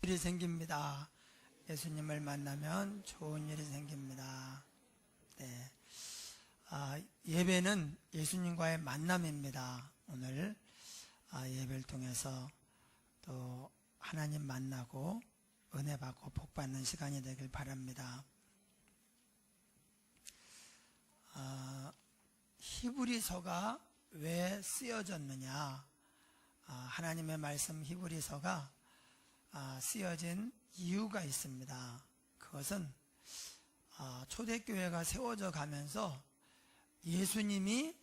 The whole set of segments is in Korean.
일이 생깁니다. 예수님을 만나면 좋은 일이 생깁니다. 네. 예배는 예수님과의 만남입니다. 오늘 예배를 통해서 또 하나님 만나고 은혜 받고 복 받는 시간이 되길 바랍니다. 히브리서가 왜 쓰여졌느냐? 하나님의 말씀 히브리서가 쓰여진 이유가 있습니다. 그것은 초대교회가 세워져 가면서 예수님이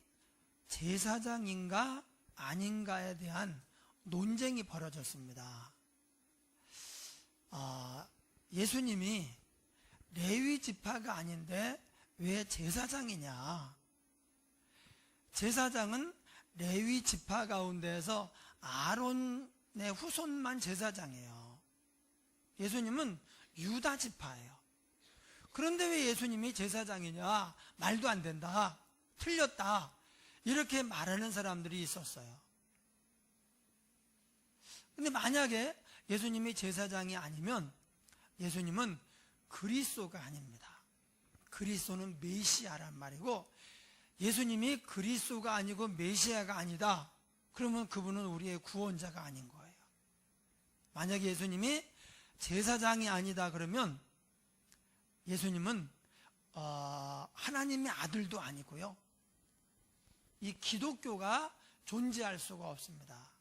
제사장인가 아닌가에 대한 논쟁이 벌어졌습니다. 예수님이 레위 지파가 아닌데 왜 제사장이냐? 제사장은 레위 지파 가운데에서 아론의 후손만 제사장이에요. 예수님은 유다 지파예요. 그런데 왜 예수님이 제사장이냐? 말도 안 된다. 틀렸다. 이렇게 말하는 사람들이 있었어요. 근데 만약에 예수님이 제사장이 아니면 예수님은 그리스도가 아닙니다. 그리스도는 메시아란 말이고, 예수님이 그리스도가 아니고 메시아가 아니다. 그러면 그분은 우리의 구원자가 아닌 거예요. 만약에 예수님이 제사장이 아니다 그러면 예수님은 하나님의 아들도 아니고요, 이 기독교가 존재할 수가 없습니다.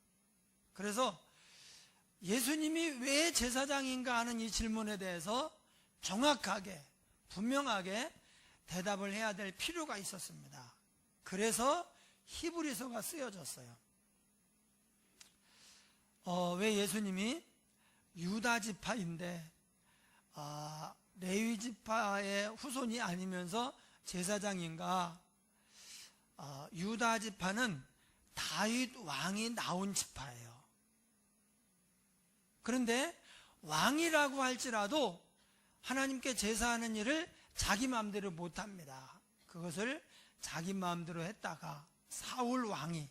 그래서 예수님이 왜 제사장인가 하는 이 질문에 대해서 정확하게 분명하게 대답을 해야 될 필요가 있었습니다. 그래서 히브리서가 쓰여졌어요. 왜 예수님이 유다 지파인데 레위 지파의 후손이 아니면서 제사장인가? 유다 지파는 다윗 왕이 나온 지파예요. 그런데 왕이라고 할지라도 하나님께 제사하는 일을 자기 마음대로 못합니다. 그것을 자기 마음대로 했다가 사울 왕이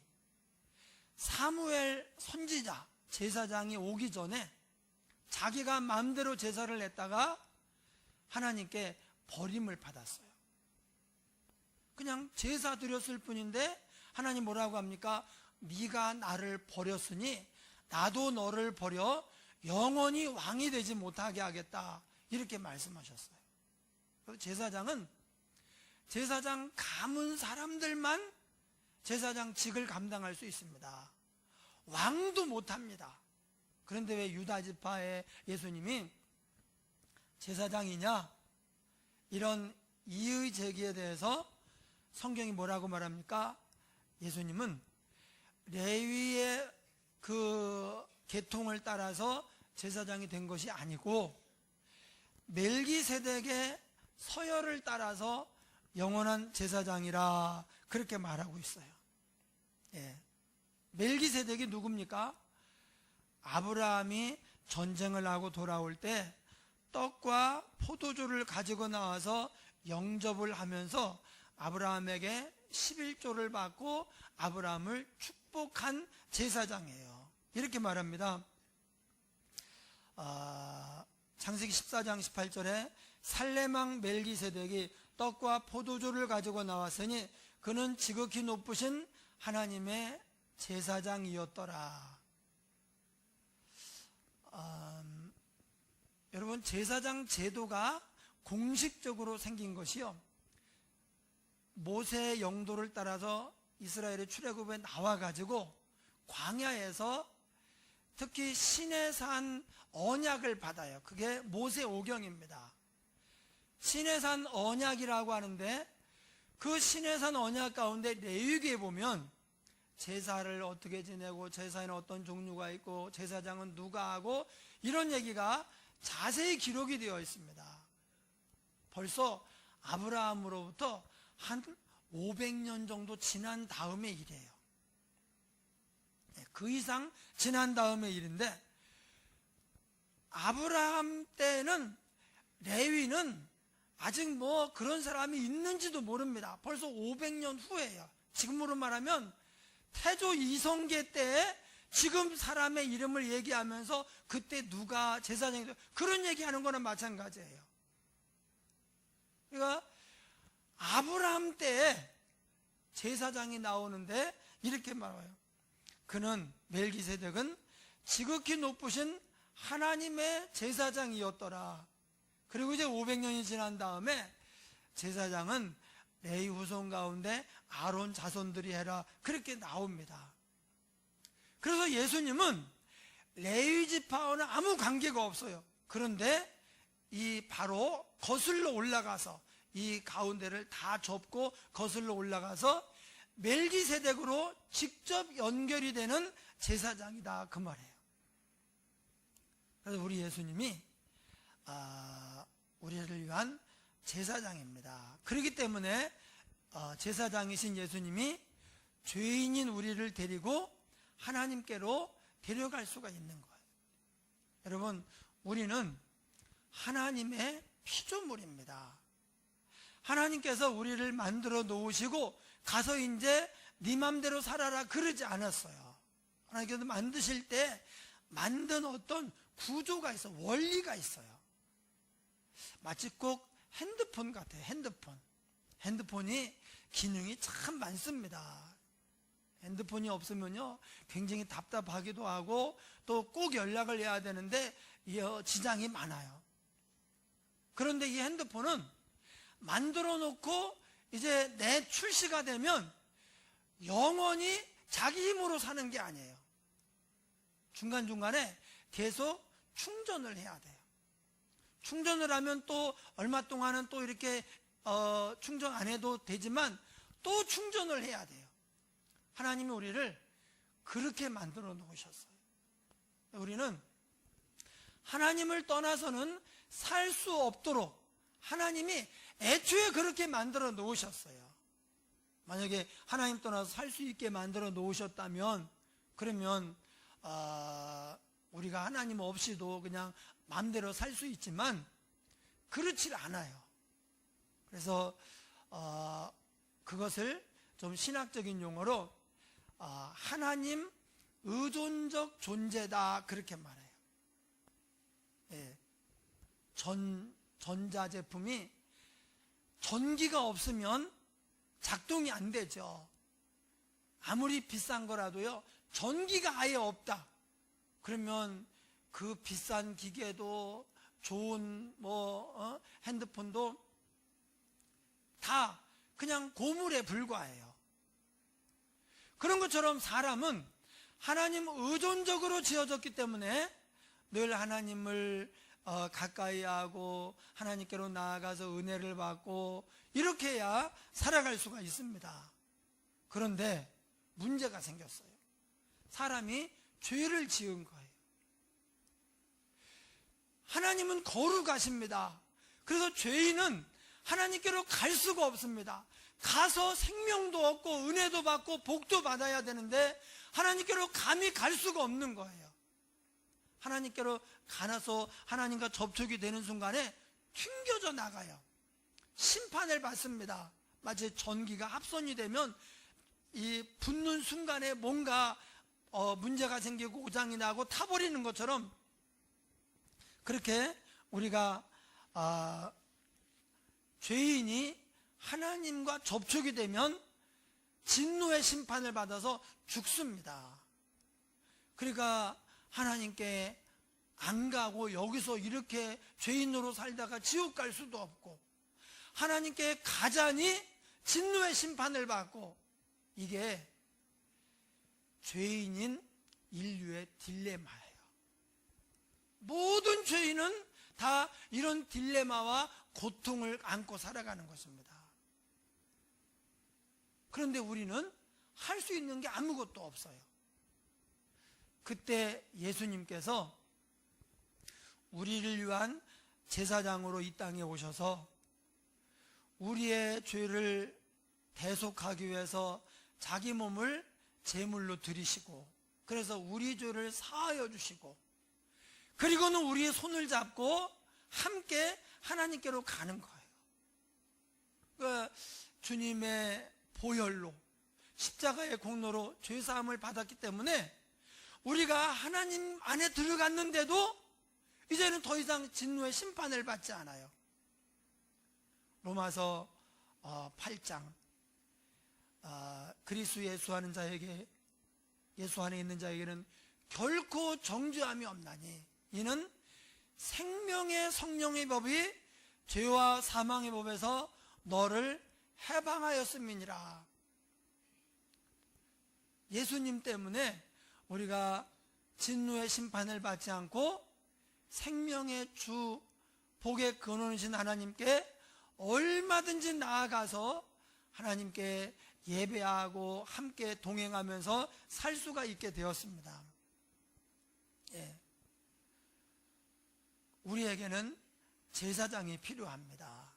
사무엘 선지자 제사장이 오기 전에 자기가 마음대로 제사를 했다가 하나님께 버림을 받았어요. 그냥 제사 드렸을 뿐인데 하나님 뭐라고 합니까? 네가 나를 버렸으니 나도 너를 버려 영원히 왕이 되지 못하게 하겠다, 이렇게 말씀하셨어요. 제사장은 제사장 가문 사람들만 제사장직을 감당할 수 있습니다. 왕도 못합니다. 그런데 왜 유다 지파의 예수님이 제사장이냐? 이런 이의 제기에 대해서 성경이 뭐라고 말합니까? 예수님은 레위의 그 계통을 따라서 제사장이 된 것이 아니고 멜기세덱의 서열을 따라서 영원한 제사장이라, 그렇게 말하고 있어요. 멜기세덱이 누굽니까? 아브라함이 전쟁을 하고 돌아올 때 떡과 포도주를 가지고 나와서 영접을 하면서 아브라함에게 11조를 받고 아브라함을 축복한 제사장이에요. 이렇게 말합니다. 창세기 14장 18절에 살레망 멜기세덱이 떡과 포도주를 가지고 나왔으니 그는 지극히 높으신 하나님의 제사장이었더라. 여러분, 제사장 제도가 공식적으로 생긴 것이요, 모세의 영도를 따라서 이스라엘의 출애굽에 나와가지고 광야에서 특히 시내산 언약을 받아요. 그게 모세 오경입니다. 시내산 언약이라고 하는데 그 시내산 언약 가운데 레위기에 보면 제사를 어떻게 지내고 제사에는 어떤 종류가 있고 제사장은 누가 하고 이런 얘기가 자세히 기록이 되어 있습니다. 벌써 아브라함으로부터 한 500년 정도 지난 다음의 일이에요. 그 이상 지난 다음의 일인데, 아브라함 때는 레위는 아직 뭐 그런 사람이 있는지도 모릅니다. 벌써 500년 후예요. 지금으로 말하면 태조 이성계 때에 지금 사람의 이름을 얘기하면서 그때 누가 제사장이 그런 얘기하는 거나 마찬가지예요. 그러니까 아브라함 때에 제사장이 나오는데 이렇게 말해요. 그는 멜기세덱은 지극히 높으신 하나님의 제사장이었더라. 그리고 이제 500년이 지난 다음에 제사장은 레위 후손 가운데 아론 자손들이 해라 그렇게 나옵니다. 그래서 예수님은 레위 지파와는 아무 관계가 없어요. 그런데 이 바로 거슬러 올라가서 이 가운데를 다 접고 거슬러 올라가서 멜기세덱으로 직접 연결이 되는 제사장이다 그 말이에요. 그래서 우리 예수님이 우리를 위한 제사장입니다. 그렇기 때문에 제사장이신 예수님이 죄인인 우리를 데리고 하나님께로 데려갈 수가 있는 거예요. 여러분, 우리는 하나님의 피조물입니다. 하나님께서 우리를 만들어 놓으시고 가서 이제 네 맘대로 살아라 그러지 않았어요. 하나님께서 만드실 때 만든 어떤 구조가 있어, 원리가 있어요. 마치 꼭 핸드폰 같아요. 핸드폰이 기능이 참 많습니다. 핸드폰이 없으면요 굉장히 답답하기도 하고 또 꼭 연락을 해야 되는데 지장이 많아요. 그런데 이 핸드폰은 만들어 놓고 이제 내 출시가 되면 영원히 자기 힘으로 사는 게 아니에요. 중간중간에 계속 충전을 해야 돼요. 충전을 하면 또 얼마 동안은 또 이렇게 충전 안 해도 되지만 또 충전을 해야 돼요. 하나님이 우리를 그렇게 만들어 놓으셨어요. 우리는 하나님을 떠나서는 살 수 없도록 하나님이 애초에 그렇게 만들어 놓으셨어요. 만약에 하나님 떠나서 살 수 있게 만들어 놓으셨다면 그러면 우리가 하나님 없이도 그냥 마음대로 살 수 있지만 그렇지 않아요. 그래서 그것을 좀 신학적인 용어로 하나님 의존적 존재다 그렇게 말해요. 예. 전자제품이 전기가 없으면 작동이 안 되죠. 아무리 비싼 거라도요 전기가 아예 없다 그러면 그 비싼 기계도 좋은 핸드폰도 다 그냥 고물에 불과해요. 그런 것처럼 사람은 하나님 의존적으로 지어졌기 때문에 늘 하나님을 가까이 하고 하나님께로 나아가서 은혜를 받고 이렇게 해야 살아갈 수가 있습니다. 그런데 문제가 생겼어요. 사람이 죄를 지은 거예요. 하나님은 거룩하십니다. 그래서 죄인은 하나님께로 갈 수가 없습니다. 가서 생명도 얻고 은혜도 받고 복도 받아야 되는데 하나님께로 감히 갈 수가 없는 거예요. 하나님께로 가서 하나님과 접촉이 되는 순간에 튕겨져 나가요. 심판을 받습니다. 마치 전기가 합선이 되면 이 붙는 순간에 뭔가 문제가 생기고 고장이 나고 타버리는 것처럼 그렇게 우리가 죄인이 하나님과 접촉이 되면 진노의 심판을 받아서 죽습니다. 그러니까 하나님께 안 가고 여기서 이렇게 죄인으로 살다가 지옥 갈 수도 없고 하나님께 가자니 진노의 심판을 받고 이게 죄인인 인류의 딜레마예요. 모든 죄인은 다 이런 딜레마와 고통을 안고 살아가는 것입니다. 그런데 우리는 할 수 있는 게 아무것도 없어요. 그때 예수님께서 우리를 위한 제사장으로 이 땅에 오셔서 우리의 죄를 대속하기 위해서 자기 몸을 제물로 드리시고 그래서 우리 죄를 사하여 주시고 그리고는 우리의 손을 잡고 함께 하나님께로 가는 거예요. 그러니까 주님의 보혈로 십자가의 공로로 죄사함을 받았기 때문에 우리가 하나님 안에 들어갔는데도 이제는 더 이상 진노의 심판을 받지 않아요. 로마서 8장 그리스도 예수하는 자에게, 예수 안에 있는 자에게는 결코 정죄함이 없나니 이는 생명의 성령의 법이 죄와 사망의 법에서 너를 해방하였음이니라. 예수님 때문에 우리가 진노의 심판을 받지 않고 생명의 주, 복의 근원이신 하나님께 얼마든지 나아가서 하나님께 예배하고 함께 동행하면서 살 수가 있게 되었습니다. 예. 우리에게는 제사장이 필요합니다.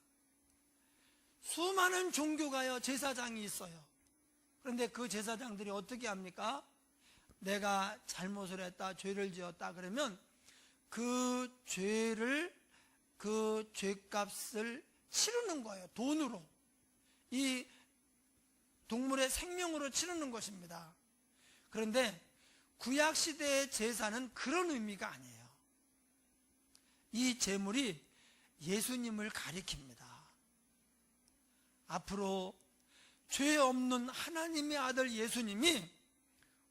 수많은 종교가요 제사장이 있어요. 그런데 그 제사장들이 어떻게 합니까? 내가 잘못을 했다, 죄를 지었다 그러면 그 죄를, 그 죄값을 치르는 거예요. 돈으로. 이 동물의 생명으로 치르는 것입니다. 그런데 구약시대의 제사는 그런 의미가 아니에요. 이 제물이 예수님을 가리킵니다. 앞으로 죄 없는 하나님의 아들 예수님이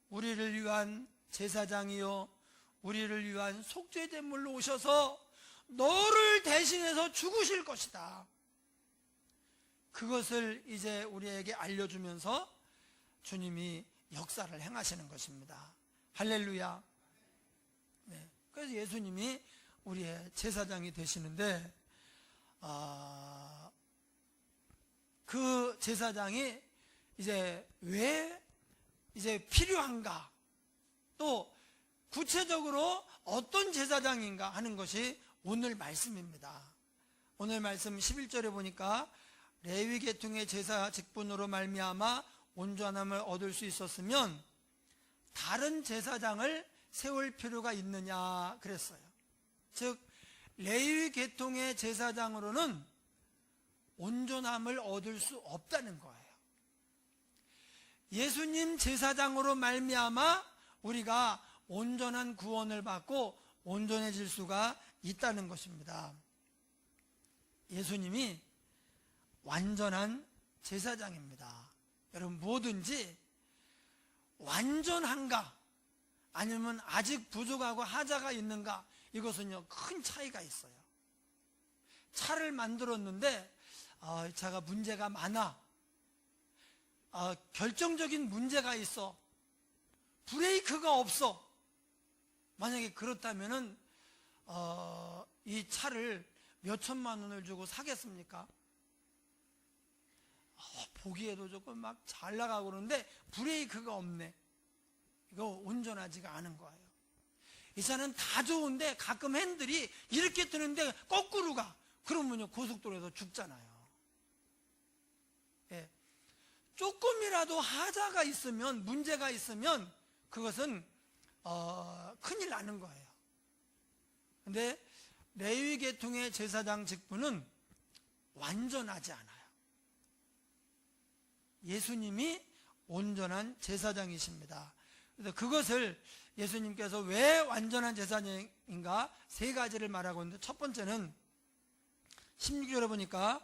우리를 위한 제사장이요, 우리를 위한 속죄 제물로 오셔서 너를 대신해서 죽으실 것이다. 그것을 이제 우리에게 알려주면서 주님이 역사를 행하시는 것입니다. 할렐루야. 네. 그래서 예수님이 우리의 제사장이 되시는데, 그 제사장이 이제 왜 이제 필요한가, 또 구체적으로 어떤 제사장인가 하는 것이 오늘 말씀입니다. 오늘 말씀 11절에 보니까 레위 계통의 제사 직분으로 말미암아 온전함을 얻을 수 있었으면 다른 제사장을 세울 필요가 있느냐 그랬어요. 즉 레위 계통의 제사장으로는 온전함을 얻을 수 없다는 거예요. 예수님 제사장으로 말미암아 우리가 온전한 구원을 받고 온전해질 수가 있다는 것입니다. 예수님이 완전한 제사장입니다. 여러분, 뭐든지 완전한가 아니면 아직 부족하고 하자가 있는가, 이것은요 큰 차이가 있어요. 차를 만들었는데 이 차가 문제가 많아, 결정적인 문제가 있어, 브레이크가 없어. 만약에 그렇다면은 이 차를 몇 천만 원을 주고 사겠습니까? 보기에도 조금 막 잘 나가고 그러는데 브레이크가 없네. 이거 온전하지가 않은 거예요. 이 차는 다 좋은데 가끔 핸들이 이렇게 뜨는데 거꾸로 가. 그러면요 고속도로에서 죽잖아요. 예. 조금이라도 하자가 있으면, 문제가 있으면 그것은 큰일 나는 거예요. 근데 레위 계통의 제사장 직분은 완전하지 않아요. 예수님이 온전한 제사장이십니다. 그래서 그것을 예수님께서 왜 완전한 제사장인가 세 가지를 말하고 있는데, 첫 번째는 16절에 보니까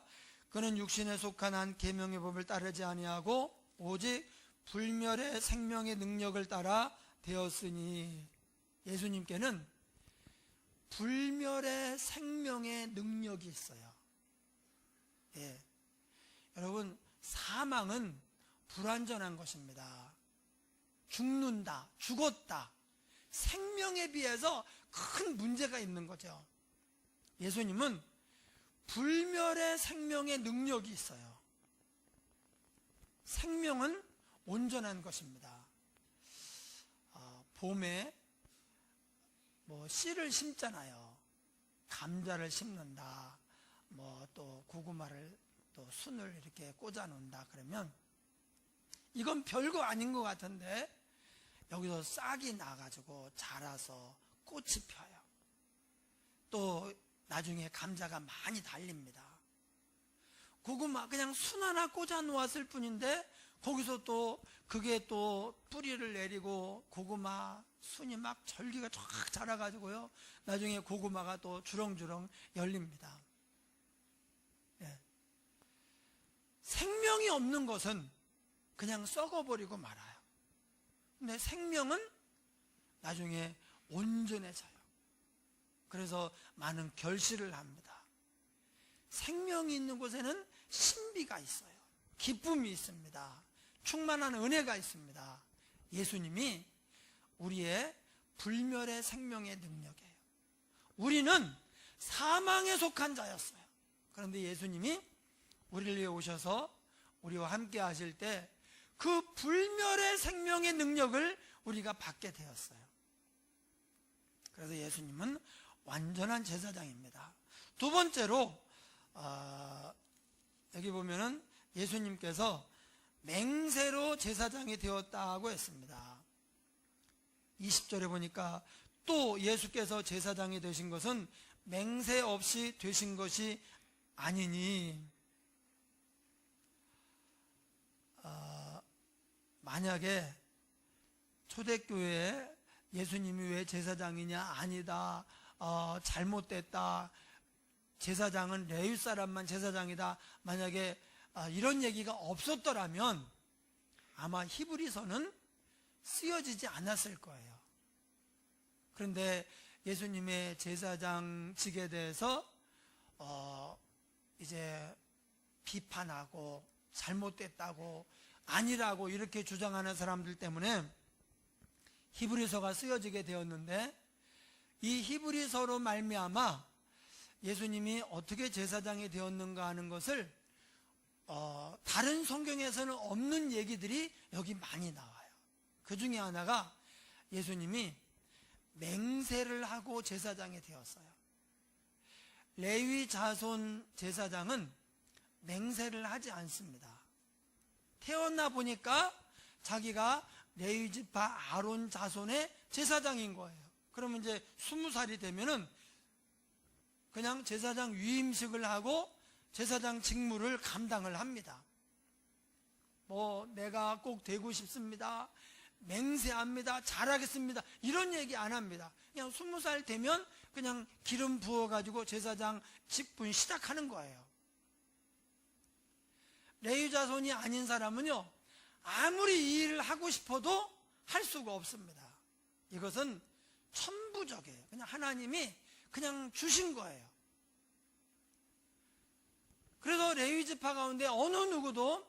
그는 육신에 속한 한 계명의 법을 따르지 아니하고 오직 불멸의 생명의 능력을 따라 되었으니, 예수님께는 불멸의 생명의 능력이 있어요. 예. 여러분, 사망은 불완전한 것입니다. 죽는다, 죽었다, 생명에 비해서 큰 문제가 있는 거죠. 예수님은 불멸의 생명의 능력이 있어요. 생명은 온전한 것입니다. 봄에 씨를 심잖아요. 감자를 심는다, 또 고구마를, 또 순을 이렇게 꽂아 놓는다 그러면 이건 별거 아닌 것 같은데 여기서 싹이 나가지고 자라서 꽃이 펴요. 또 나중에 감자가 많이 달립니다. 고구마 그냥 순 하나 꽂아 놓았을 뿐인데 거기서 또 그게 또 뿌리를 내리고 고구마, 순이 막 절기가 쫙 자라가지고요. 나중에 고구마가 또 주렁주렁 열립니다. 예. 생명이 없는 것은 그냥 썩어버리고 말아요. 근데 생명은 나중에 온전해져요. 그래서 많은 결실을 합니다. 생명이 있는 곳에는 신비가 있어요. 기쁨이 있습니다. 충만한 은혜가 있습니다. 예수님이 우리의 불멸의 생명의 능력이에요. 우리는 사망에 속한 자였어요. 그런데 예수님이 우리를 위해 오셔서 우리와 함께 하실 때 그 불멸의 생명의 능력을 우리가 받게 되었어요. 그래서 예수님은 완전한 제사장입니다. 두 번째로 여기 보면은 예수님께서 맹세로 제사장이 되었다고 했습니다. 20절에 보니까 또 예수께서 제사장이 되신 것은 맹세 없이 되신 것이 아니니, 만약에 초대교회에 예수님이 왜 제사장이냐, 아니다, 잘못됐다, 제사장은 레위 사람만 제사장이다, 만약에 이런 얘기가 없었더라면 아마 히브리서는 쓰여지지 않았을 거예요. 그런데 예수님의 제사장직에 대해서 이제 비판하고 잘못됐다고, 아니라고 이렇게 주장하는 사람들 때문에 히브리서가 쓰여지게 되었는데, 이 히브리서로 말미암아 예수님이 어떻게 제사장이 되었는가 하는 것을 다른 성경에서는 없는 얘기들이 여기 많이 나와요. 그 중에 하나가 예수님이 맹세를 하고 제사장이 되었어요. 레위 자손 제사장은 맹세를 하지 않습니다. 태어나 보니까 자기가 레위 지파 아론 자손의 제사장인 거예요. 그러면 이제 20살이 되면은 그냥 제사장 위임식을 하고 제사장 직무를 감당을 합니다. 내가 꼭 되고 싶습니다, 맹세합니다, 잘하겠습니다, 이런 얘기 안 합니다. 그냥 20살 되면 그냥 기름 부어가지고 제사장 직분 시작하는 거예요. 레위 자손이 아닌 사람은요, 아무리 이 일을 하고 싶어도 할 수가 없습니다. 이것은 천부적이에요. 그냥 하나님이 그냥 주신 거예요. 그래서 레위 지파 가운데 어느 누구도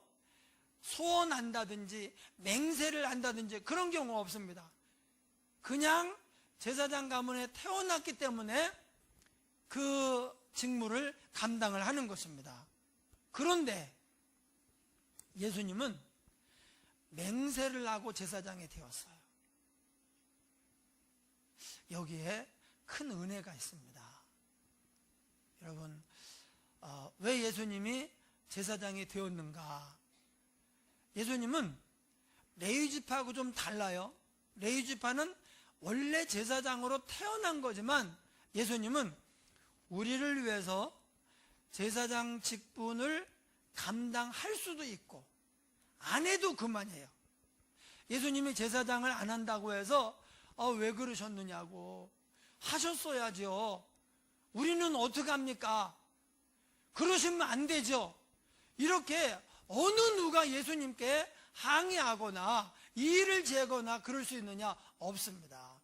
소원한다든지 맹세를 한다든지 그런 경우가 없습니다. 그냥 제사장 가문에 태어났기 때문에 그 직무를 감당을 하는 것입니다. 그런데 예수님은 맹세를 하고 제사장이 되었어요. 여기에 큰 은혜가 있습니다. 여러분, 왜 예수님이 제사장이 되었는가? 예수님은 레위 지파하고 좀 달라요. 레위 지파는 원래 제사장으로 태어난 거지만 예수님은 우리를 위해서 제사장 직분을 감당할 수도 있고 안 해도 그만이에요. 예수님이 제사장을 안 한다고 해서 왜 그러셨느냐고, 하셨어야죠. 우리는 어떡합니까? 그러시면 안 되죠. 이렇게 어느 누가 예수님께 항의하거나 이의를 제거나 그럴 수 있느냐? 없습니다.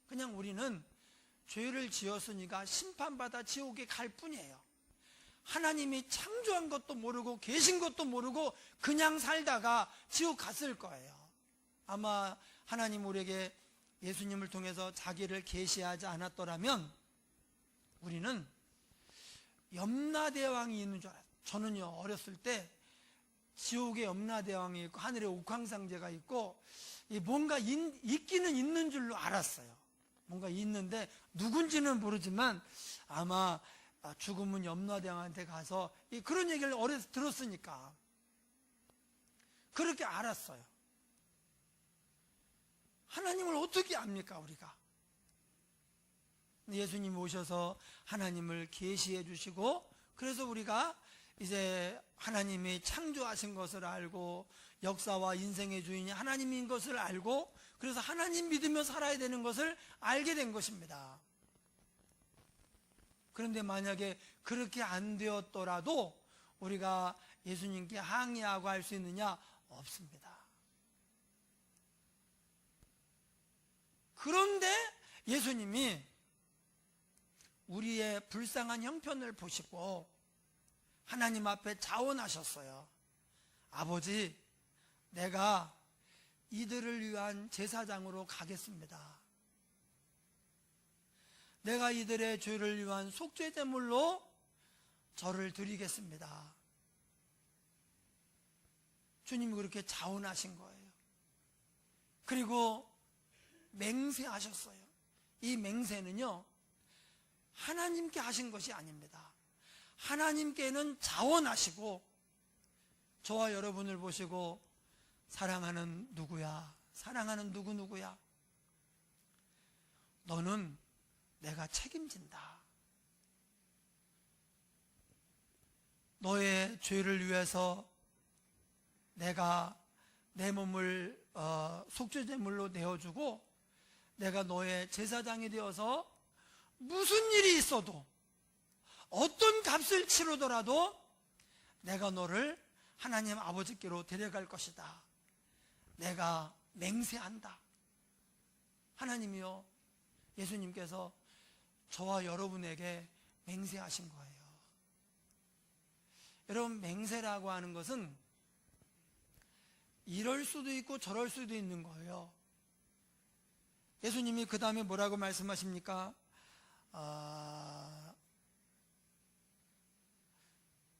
그냥 우리는 죄를 지었으니까 심판받아 지옥에 갈 뿐이에요. 하나님이 창조한 것도 모르고 계신 것도 모르고 그냥 살다가 지옥 갔을 거예요. 아마 하나님 우리에게 예수님을 통해서 자기를 계시하지 않았더라면 우리는 염라대왕이 있는 줄 알았어요. 저는요, 어렸을 때 지옥에 염라대왕이 있고 하늘에 옥황상제가 있고 뭔가 있기는 있는 줄로 알았어요. 뭔가 있는데 누군지는 모르지만 아마 죽으면 염라대왕한테 가서 그런 얘기를 어려서 들었으니까 그렇게 알았어요. 하나님을 어떻게 압니까, 우리가? 예수님이 오셔서 하나님을 계시해 주시고, 그래서 우리가 이제 하나님이 창조하신 것을 알고 역사와 인생의 주인이 하나님인 것을 알고, 그래서 하나님 믿으며 살아야 되는 것을 알게 된 것입니다. 그런데 만약에 그렇게 안 되었더라도 우리가 예수님께 항의하고 할 수 있느냐? 없습니다. 그런데 예수님이 우리의 불쌍한 형편을 보시고 하나님 앞에 자원하셨어요. 아버지, 내가 이들을 위한 제사장으로 가겠습니다. 내가 이들의 죄를 위한 속죄제물로 저를 드리겠습니다. 주님이 그렇게 자원하신 거예요. 그리고 맹세하셨어요. 이 맹세는요, 하나님께 하신 것이 아닙니다. 하나님께는 자원하시고 저와 여러분을 보시고 사랑하는 누구야, 사랑하는 누구누구야, 너는 내가 책임진다. 너의 죄를 위해서 내가 내 몸을 속죄제물로 내어주고 내가 너의 제사장이 되어서 무슨 일이 있어도 어떤 값을 치르더라도 내가 너를 하나님 아버지께로 데려갈 것이다. 내가 맹세한다. 하나님이요, 예수님께서 저와 여러분에게 맹세하신 거예요. 여러분, 맹세라고 하는 것은 이럴 수도 있고 저럴 수도 있는 거예요. 예수님이 그 다음에 뭐라고 말씀하십니까?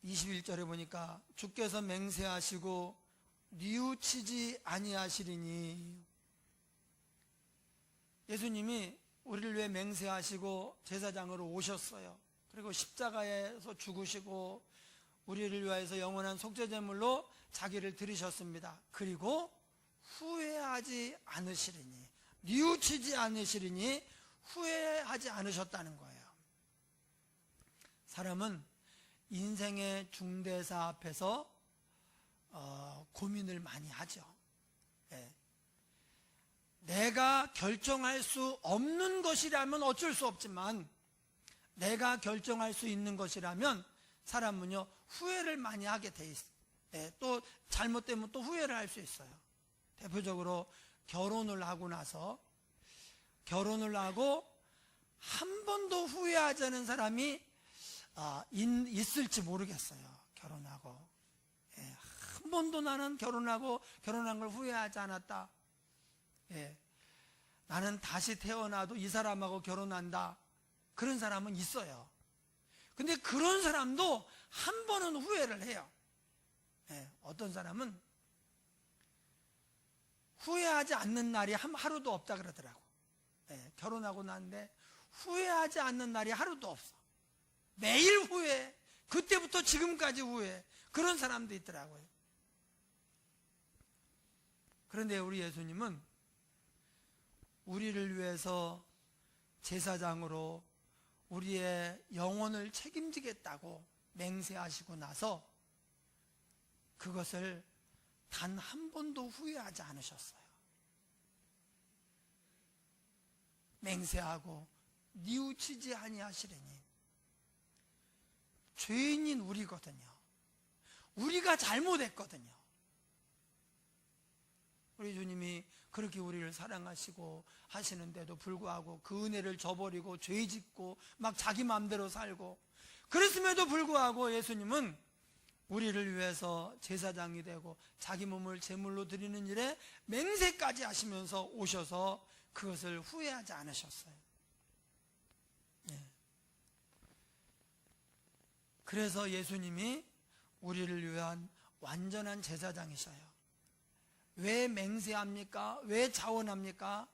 21절에 보니까 주께서 맹세하시고 뉘우치지 아니하시리니, 예수님이 우리를 위해 맹세하시고 제사장으로 오셨어요. 그리고 십자가에서 죽으시고 우리를 위하여서 영원한 속죄제물로 자기를 드리셨습니다. 그리고 후회하지 않으시리니, 뉘우치지 않으시리니 후회하지 않으셨다는 거예요. 사람은 인생의 중대사 앞에서 고민을 많이 하죠. 내가 결정할 수 없는 것이라면 어쩔 수 없지만 내가 결정할 수 있는 것이라면 사람은요, 후회를 많이 하게 돼 있어요. 또 잘못되면 또 후회를 할 수 있어요. 대표적으로 결혼을 하고 나서, 결혼을 하고 한 번도 후회하지 않은 사람이 있을지 모르겠어요. 결혼하고 한 번도 나는 결혼하고 결혼한 걸 후회하지 않았다. 나는 다시 태어나도 이 사람하고 결혼한다. 그런 사람은 있어요. 근데 그런 사람도 한 번은 후회를 해요. 어떤 사람은 후회하지 않는 날이 하루도 없다 그러더라고. 결혼하고 났는데 후회하지 않는 날이 하루도 없어. 매일 후회. 그때부터 지금까지 후회. 그런 사람도 있더라고요. 그런데 우리 예수님은 우리를 위해서 제사장으로 우리의 영혼을 책임지겠다고 맹세하시고 나서 그것을 단 한 번도 후회하지 않으셨어요. 맹세하고 뉘우치지 아니하시리니, 죄인인 우리거든요. 우리가 잘못했거든요. 우리 주님이 그렇게 우리를 사랑하시고 하시는데도 불구하고 그 은혜를 저버리고 죄 짓고 막 자기 마음대로 살고, 그랬음에도 불구하고 예수님은 우리를 위해서 제사장이 되고 자기 몸을 제물로 드리는 일에 맹세까지 하시면서 오셔서 그것을 후회하지 않으셨어요. 그래서 예수님이 우리를 위한 완전한 제사장이셔요. 왜 맹세합니까? 왜 자원합니까?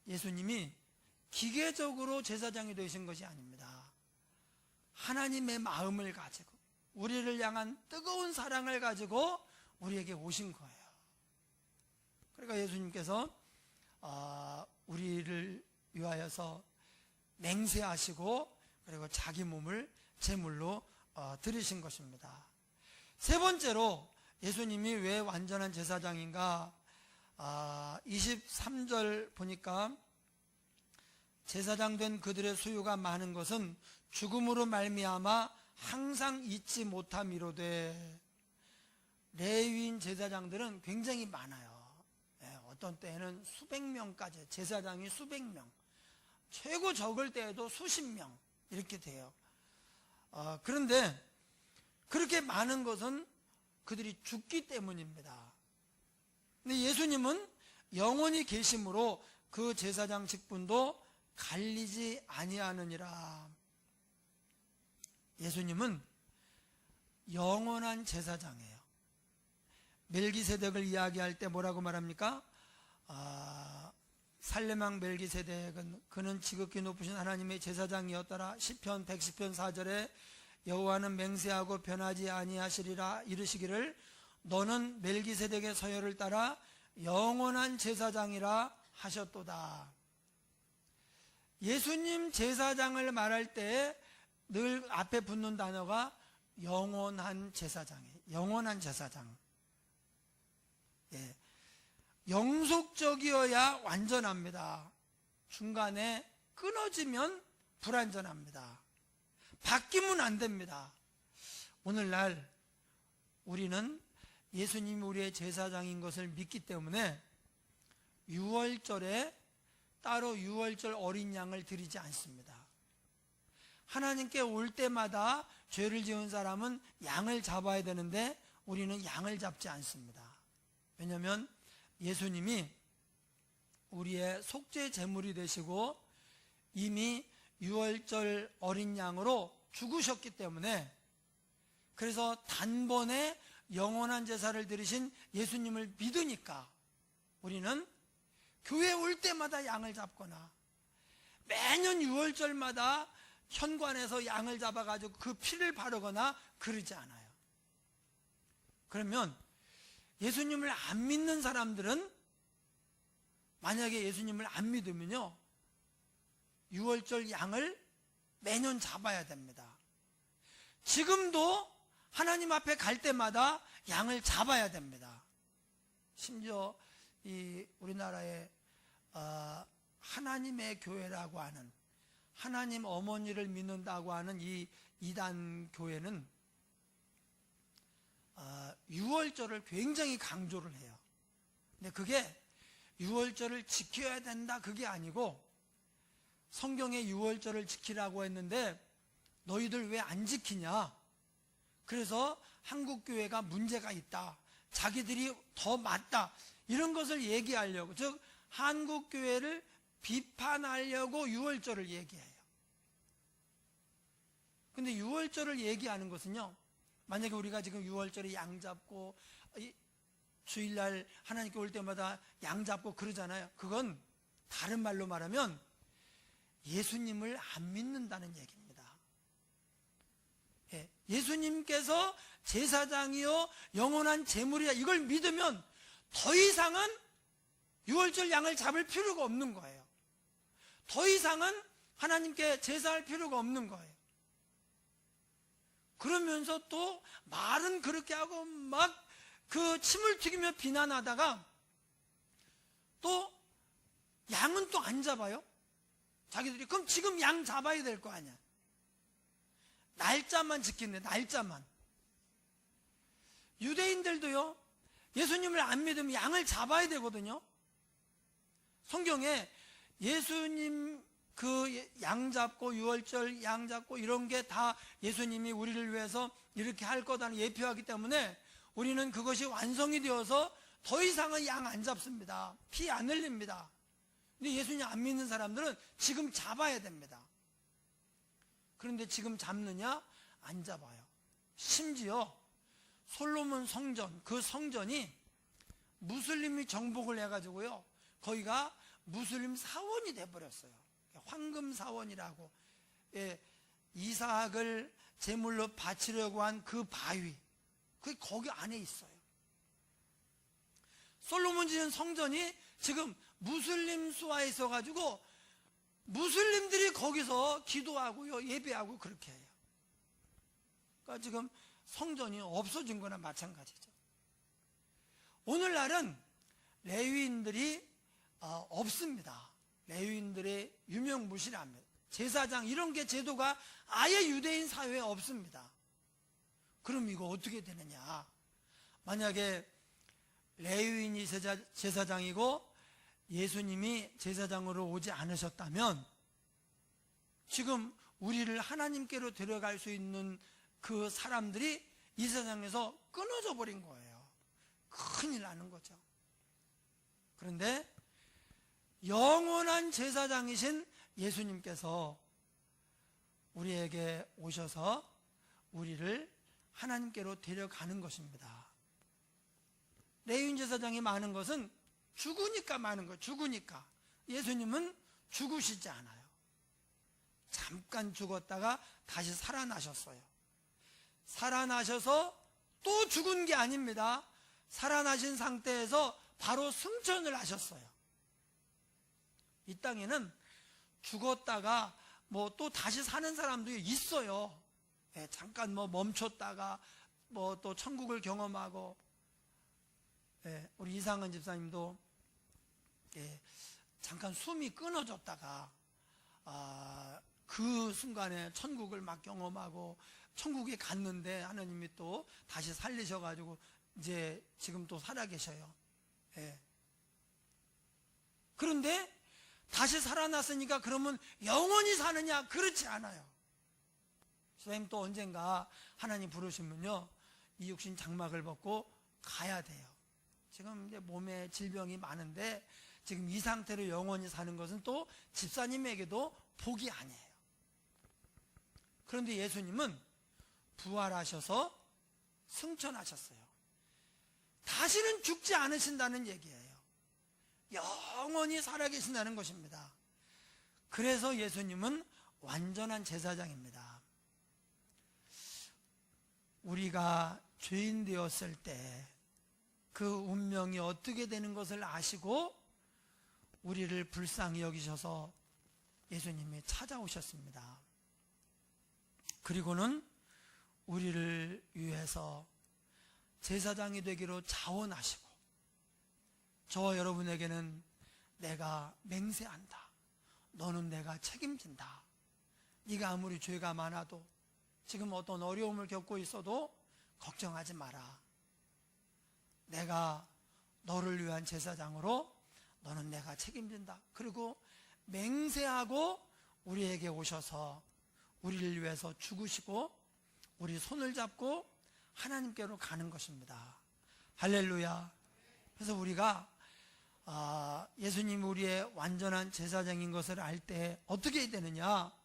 예수님이 기계적으로 제사장이 되신 것이 아닙니다. 하나님의 마음을 가지고 우리를 향한 뜨거운 사랑을 가지고 우리에게 오신 거예요. 그러니까 예수님께서 우리를 위하여서 맹세하시고 그리고 자기 몸을 제물로 드리신 것입니다. 세 번째로 예수님이 왜 완전한 제사장인가? 23절 보니까 제사장 된 그들의 수요가 많은 것은 죽음으로 말미암아 항상 잊지 못함이로되. 레위인 제사장들은 굉장히 많아요. 어떤 때에는 수백 명까지, 제사장이 수백 명, 최고 적을 때에도 수십 명 이렇게 돼요. 그런데 그렇게 많은 것은 그들이 죽기 때문입니다. 근데 예수님은 영원히 계심으로 그 제사장 직분도 갈리지 아니하느니라. 예수님은 영원한 제사장이에요. 멜기세덱을 이야기할 때 뭐라고 말합니까? 살레망 멜기세덱은 그는 지극히 높으신 하나님의 제사장이었더라. 시편 110편 4절에 여호와는 맹세하고 변하지 아니하시리라 이르시기를 너는 멜기세덱의 서열을 따라 영원한 제사장이라 하셨도다. 예수님 제사장을 말할 때 늘 앞에 붙는 단어가 영원한 제사장이에요. 영원한 제사장. 영속적이어야 완전합니다. 중간에 끊어지면 불완전합니다. 바뀌면 안 됩니다. 오늘날 우리는 예수님이 우리의 제사장인 것을 믿기 때문에 6월절에 따로 6월절 어린 양을 드리지 않습니다. 하나님께 올 때마다 죄를 지은 사람은 양을 잡아야 되는데 우리는 양을 잡지 않습니다. 왜냐하면 예수님이 우리의 속죄 제물이 되시고 이미 6월절 어린 양으로 죽으셨기 때문에, 그래서 단번에 영원한 제사를 드리신 예수님을 믿으니까 우리는 교회 올 때마다 양을 잡거나 매년 6월절마다 현관에서 양을 잡아가지고 그 피를 바르거나 그러지 않아요. 그러면 예수님을 안 믿는 사람들은, 만약에 예수님을 안 믿으면요 6월절 양을 매년 잡아야 됩니다. 지금도 하나님 앞에 갈 때마다 양을 잡아야 됩니다. 심지어 이 우리나라에 하나님의 교회라고 하는, 하나님 어머니를 믿는다고 하는 이 이단 교회는 6월절을 굉장히 강조를 해요. 근데 그게 6월절을 지켜야 된다 그게 아니고, 성경에 6월절을 지키라고 했는데 너희들 왜 안 지키냐, 그래서 한국교회가 문제가 있다, 자기들이 더 맞다, 이런 것을 얘기하려고, 즉 한국교회를 비판하려고 6월절을 얘기해요. 근데 6월절을 얘기하는 것은요, 만약에 우리가 지금 6월절에 양 잡고 주일날 하나님께 올 때마다 양 잡고 그러잖아요. 그건 다른 말로 말하면 예수님을 안 믿는다는 얘기입니다. 예수님께서 제사장이요 영원한 제물이야, 이걸 믿으면 더 이상은 6월절 양을 잡을 필요가 없는 거예요. 더 이상은 하나님께 제사할 필요가 없는 거예요. 그러면서 또 말은 그렇게 하고 막 그 침을 튀기며 비난하다가 또 양은 또 안 잡아요. 자기들이 그럼 지금 양 잡아야 될 거 아니야. 날짜만 지키네, 날짜만. 유대인들도요 예수님을 안 믿으면 양을 잡아야 되거든요. 성경에 예수님 그 양 잡고 6월절 양 잡고 이런 게 다 예수님이 우리를 위해서 이렇게 할 거다는 예표하기 때문에 우리는 그것이 완성이 되어서 더 이상은 양 안 잡습니다. 피 안 흘립니다. 근데 예수님 안 믿는 사람들은 지금 잡아야 됩니다. 그런데 지금 잡느냐? 안 잡아요. 심지어 솔로몬 성전, 그 성전이 무슬림이 정복을 해가지고요 거기가 무슬림 사원이 돼버렸어요. 황금 사원이라고, 이삭을 제물로 바치려고 한 그 바위, 그게 거기 안에 있어요. 솔로몬 지은 성전이 지금 무슬림 수하에 있어가지고 무슬림들이 거기서 기도하고요 예배하고 그렇게 해요. 그러니까 지금 성전이 없어진 거나 마찬가지죠. 오늘날은 레위인들이 없습니다. 레위인들의 유명무실합니다. 제사장 이런 게 제도가 아예 유대인 사회에 없습니다. 그럼 이거 어떻게 되느냐? 만약에 레위인이 제사장이고 예수님이 제사장으로 오지 않으셨다면 지금 우리를 하나님께로 데려갈 수 있는 그 사람들이 이 세상에서 끊어져 버린 거예요. 큰일 나는 거죠. 그런데 영원한 제사장이신 예수님께서 우리에게 오셔서 우리를 하나님께로 데려가는 것입니다. 레위인 제사장이 많은 것은 죽으니까 많은 거예요. 죽으니까. 예수님은 죽으시지 않아요. 잠깐 죽었다가 다시 살아나셨어요. 살아나셔서 또 죽은 게 아닙니다. 살아나신 상태에서 바로 승천을 하셨어요. 이 땅에는 죽었다가 또 다시 사는 사람도 있어요. 잠깐 멈췄다가 또 천국을 경험하고, 우리 이상은 집사님도 잠깐 숨이 끊어졌다가 그 순간에 천국을 막 경험하고 천국에 갔는데 하나님이 또 다시 살리셔가지고 이제 지금 또 살아계셔요. 그런데 다시 살아났으니까 그러면 영원히 사느냐? 그렇지 않아요. 선생님 또 언젠가 하나님 부르시면요, 이 육신 장막을 벗고 가야 돼요. 지금 이제 몸에 질병이 많은데 지금 이 상태로 영원히 사는 것은 또 집사님에게도 복이 아니에요. 그런데 예수님은 부활하셔서 승천하셨어요. 다시는 죽지 않으신다는 얘기예요. 영원히 살아계신다는 것입니다. 그래서 예수님은 완전한 제사장입니다. 우리가 죄인 되었을 때 그 운명이 어떻게 되는 것을 아시고 우리를 불쌍히 여기셔서 예수님이 찾아오셨습니다. 그리고는 우리를 위해서 제사장이 되기로 자원하시고, 저와 여러분에게는 내가 맹세한다, 너는 내가 책임진다, 네가 아무리 죄가 많아도 지금 어떤 어려움을 겪고 있어도 걱정하지 마라, 내가 너를 위한 제사장으로 너는 내가 책임진다. 그리고 맹세하고 우리에게 오셔서 우리를 위해서 죽으시고 우리 손을 잡고 하나님께로 가는 것입니다. 할렐루야. 그래서 우리가 예수님이 우리의 완전한 제사장인 것을 알 때 어떻게 해야 되느냐?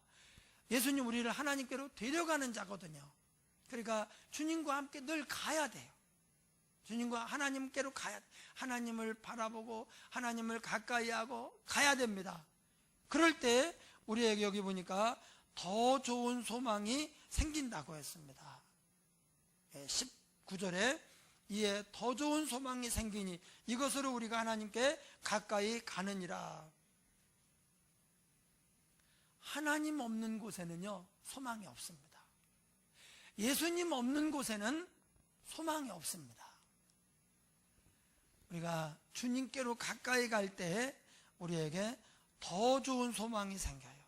예수님 우리를 하나님께로 데려가는 자거든요. 그러니까 주님과 함께 늘 가야 돼요. 주님과 하나님께로 가야 돼요. 하나님을 바라보고 하나님을 가까이 하고 가야 됩니다. 그럴 때 우리에게 여기 보니까 더 좋은 소망이 생긴다고 했습니다. 19절에 이에 더 좋은 소망이 생기니 이것으로 우리가 하나님께 가까이 가느니라. 하나님 없는 곳에는요 소망이 없습니다. 예수님 없는 곳에는 소망이 없습니다. 우리가 주님께로 가까이 갈 때 우리에게 더 좋은 소망이 생겨요.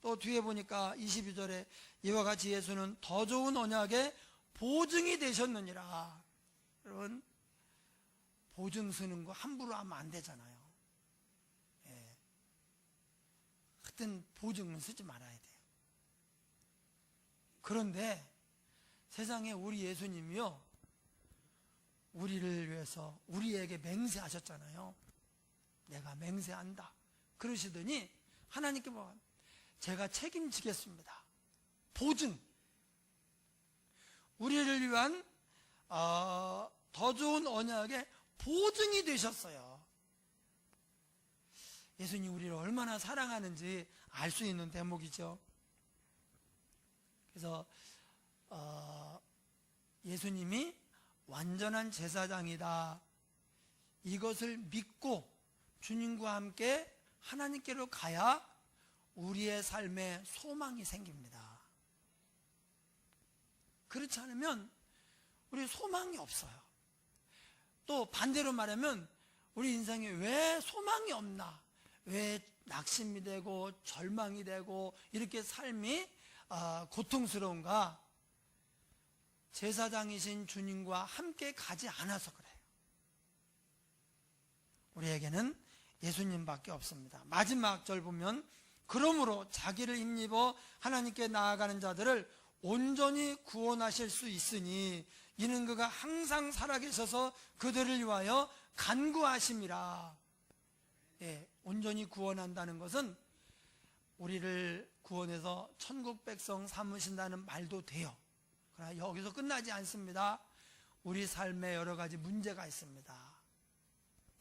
또 뒤에 보니까 22절에 이와 같이 예수는 더 좋은 언약의 보증이 되셨느니라. 여러분, 보증 쓰는 거 함부로 하면 안 되잖아요. 하여튼 보증은 쓰지 말아야 돼요. 그런데 세상에 우리 예수님이요, 우리를 위해서 우리에게 맹세하셨잖아요. 내가 맹세한다 그러시더니 하나님께 뭐 제가 책임지겠습니다. 보증. 우리를 위한 더 좋은 언약의 보증이 되셨어요. 예수님이 우리를 얼마나 사랑하는지 알 수 있는 대목이죠. 그래서 예수님이 완전한 제사장이다, 이것을 믿고 주님과 함께 하나님께로 가야 우리의 삶에 소망이 생깁니다. 그렇지 않으면 우리 소망이 없어요. 또 반대로 말하면 우리 인생에 왜 소망이 없나? 왜 낙심이 되고 절망이 되고 이렇게 삶이 고통스러운가? 제사장이신 주님과 함께 가지 않아서 그래요. 우리에게는 예수님밖에 없습니다. 마지막 절 보면 그러므로 자기를 힘입어 하나님께 나아가는 자들을 온전히 구원하실 수 있으니 이는 그가 항상 살아계셔서 그들을 위하여 간구하심이라. 예, 온전히 구원한다는 것은 우리를 구원해서 천국 백성 삼으신다는 말도 돼요. 그러나 여기서 끝나지 않습니다. 우리 삶에 여러 가지 문제가 있습니다.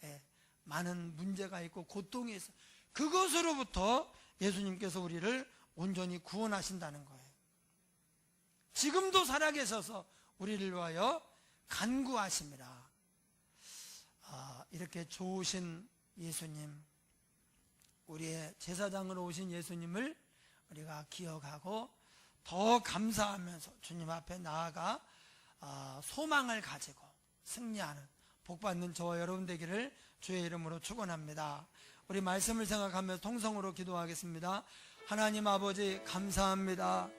예, 많은 문제가 있고 고통이 있어요. 그것으로부터 예수님께서 우리를 온전히 구원하신다는 거예요. 지금도 살아계셔서 우리를 위하여 간구하심이라. 이렇게 좋으신 예수님, 우리의 제사장으로 오신 예수님을 우리가 기억하고 더 감사하면서 주님 앞에 나아가 소망을 가지고 승리하는 복받는 저와 여러분 되기를 주의 이름으로 축원합니다. 우리 말씀을 생각하며 통성으로 기도하겠습니다. 하나님 아버지 감사합니다.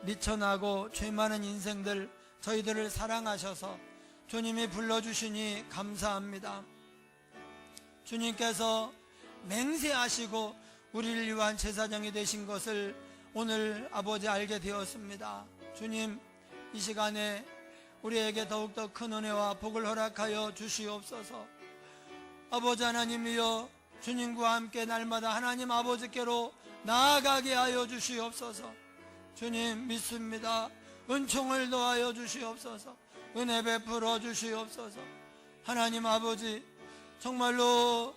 미천하고 죄 많은 인생들 저희들을 사랑하셔서 주님이 불러주시니 감사합니다. 주님께서 맹세하시고 우리를 위한 제사장이 되신 것을 오늘 아버지 알게 되었습니다. 주님, 이 시간에 우리에게 더욱더 큰 은혜와 복을 허락하여 주시옵소서. 아버지 하나님이여, 주님과 함께 날마다 하나님 아버지께로 나아가게 하여 주시옵소서. 주님 믿습니다. 은총을 더하여 주시옵소서. 은혜 베풀어 주시옵소서. 하나님 아버지, 정말로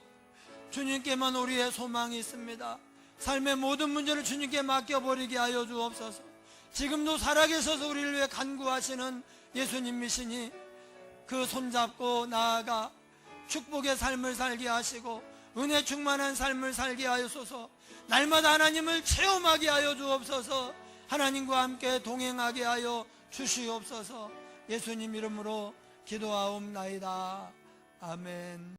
주님께만 우리의 소망이 있습니다. 삶의 모든 문제를 주님께 맡겨버리게 하여 주옵소서. 지금도 살아계셔서 우리를 위해 간구하시는 예수님이시니 그 손잡고 나아가 축복의 삶을 살게 하시고 은혜 충만한 삶을 살게 하여소서. 날마다 하나님을 체험하게 하여 주옵소서. 하나님과 함께 동행하게 하여 주시옵소서. 예수님 이름으로 기도하옵나이다. 아멘.